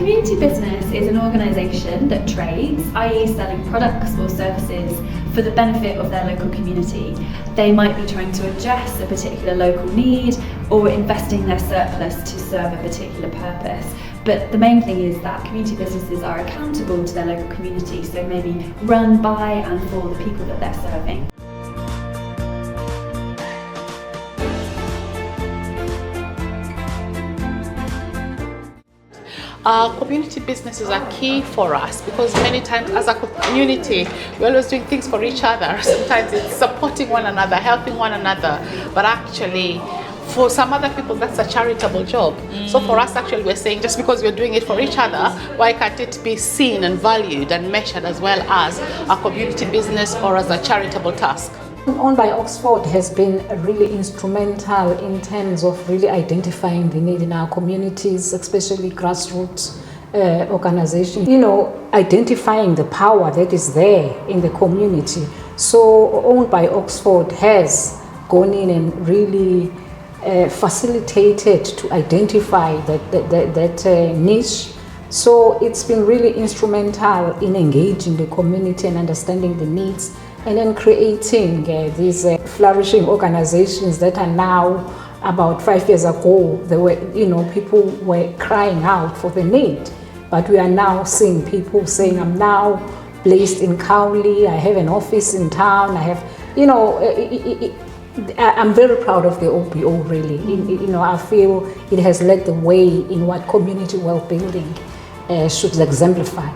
community business is an organisation that trades, i.e. selling products or services for the benefit of their local community. They might be trying to address a particular local need or investing their surplus to serve a particular purpose. But the main thing is that community businesses are accountable to their local community, so maybe run by and for the people that they're serving. Community businesses are key for us because many times as a community we're always doing things for each other. Sometimes it's supporting one another, helping one another, but actually for some other people that's a charitable job. So for us actually we're saying just because we're doing it for each other, why can't it be seen and valued and measured as well as a community business or as a charitable task? Owned by Oxford has been really instrumental in terms of really identifying the need in our communities, especially grassroots organizations. You know, identifying the power that is there in the community. So Owned by Oxford has gone in and really facilitated to identify that niche. So it's been really instrumental in engaging the community and understanding the needs, and then creating these flourishing organizations that are now, about 5 years ago, they were, people were crying out for the need. But we are now seeing people saying, I'm now based in Cowley, I have an office in town, I have, I'm very proud of the OBO really. I feel it has led the way in what community well-building should exemplify.